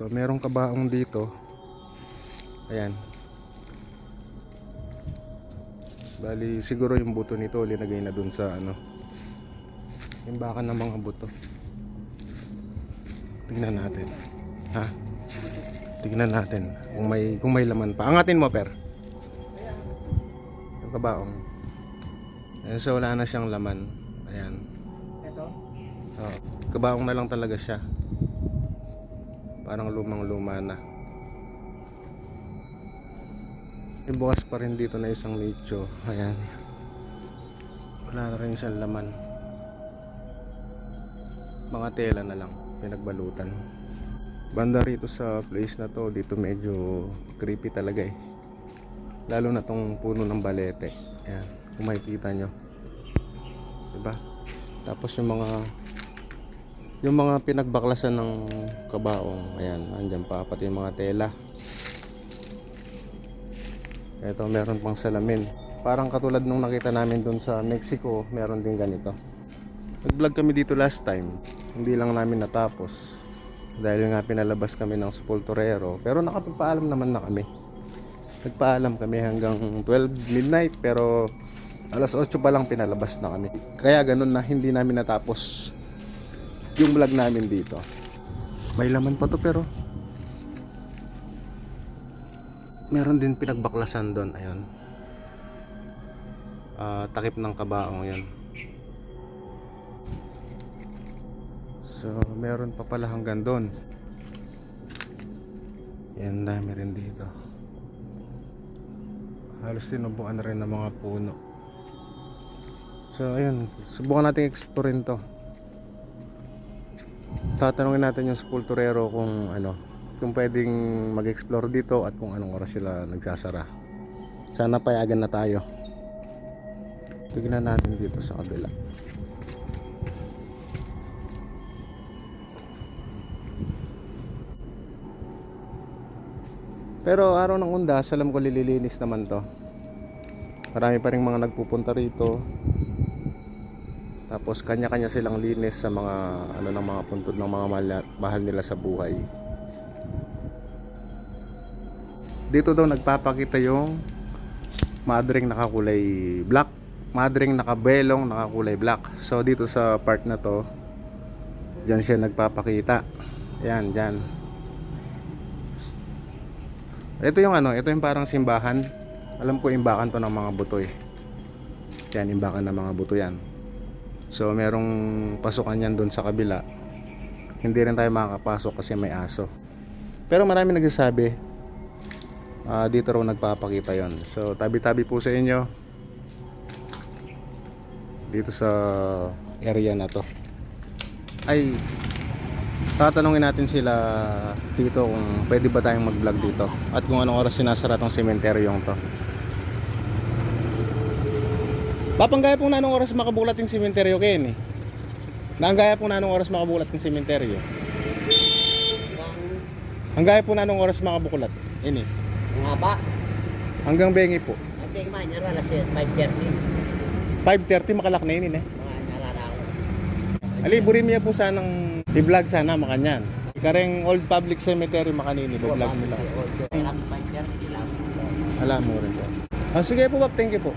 Ito, merong kabaong dito. Ayan. Bali, siguro yung buto nito linagay na dun sa ano, imbakan ng mga buto. Tingnan natin. Ha? Tingnan natin kung may laman pa. Angatin mo, per. Yung kabaong. Ayan, so wala na siyang laman. Ayan. Ito? Oh, kabaong na lang talaga siya. Parang lumang-luma na. May bukas pa rin dito na isang nicho. Ayan. Wala na rin siyang laman. Mga tela na lang pinagbalutan. Banda rito sa place na to, dito medyo creepy talaga eh. Lalo na tong puno ng balete. Ayan, kung makikita nyo, diba? Tapos yung mga pinagbaklasan ng kabaong, ayan, nandyan pa pati yung mga tela. Ito, meron pang salamin. Parang katulad nung nakita namin dun sa Mexico, meron din ganito. Nag-vlog kami dito last time, hindi lang namin natapos dahil nga pinalabas kami ng Sepulturero. Pero nakapagpaalam naman na kami. Nagpaalam kami hanggang 12 midnight, pero alas 8 pa lang pinalabas na kami. Kaya ganun na hindi namin natapos yung vlog namin dito. May laman pa to, pero meron din pinagbaklasan doon. Ayun, takip ng kabaong yan. So meron pa pala hanggang doon. Yan, dami rin dito. Halos tinubuan na rin ng mga puno. So ayun, subukan natin explorein to. Tatanungin natin yung Sepulturero kung ano, kung pwedeng mag-explore dito at kung anong oras sila nagsasara. Sana payagan na tayo. Tignan natin dito sa kabila. Pero araw ng Undas, alam ko lililinis naman to. Marami pa rin mga nagpupunta rito. Tapos kanya-kanya silang linis sa mga ano, ng mga puntod ng mga mahal nila sa buhay. Dito daw nagpapakita yung madring nakakulay black, madring nakabelong nakakulay black. So dito sa part na to, diyan siya nagpapakita. Yan, diyan. Ito yung ano, ito yung parang simbahan. Alam ko imbakan to ng mga buto eh. Yan, imbakan ng mga buto yan. So merong pasukan yan doon sa kabila. Hindi rin tayo makakapasok kasi may aso. Pero marami nagsasabi dito raw nagpapakita yon. So tabi-tabi po sa inyo dito sa area na to. Ay, tatanungin natin sila dito kung pwede ba tayong mag-vlog dito at kung anong oras sinasara tong sementeryong to. Bapanggaya po na anong oras makabulat yung sementeryo kayo eh. Naanggaya po na anong oras makabulat yung sementeryo. Ang gaya po na anong oras makabukulat. Ini. Ang haba. Hanggang bengi po. Ang tingin man, yan alas 5:30. 5:30 makalak na yun eh. Mga nararaw. Ali, burimia po sanang i-vlog sana makanyan. Ikareng Old Public Cemetery makanini, i-vlog nila. Kaya kami 5:30 lang. Alam mo rin po. Sige po, Bob, thank you po.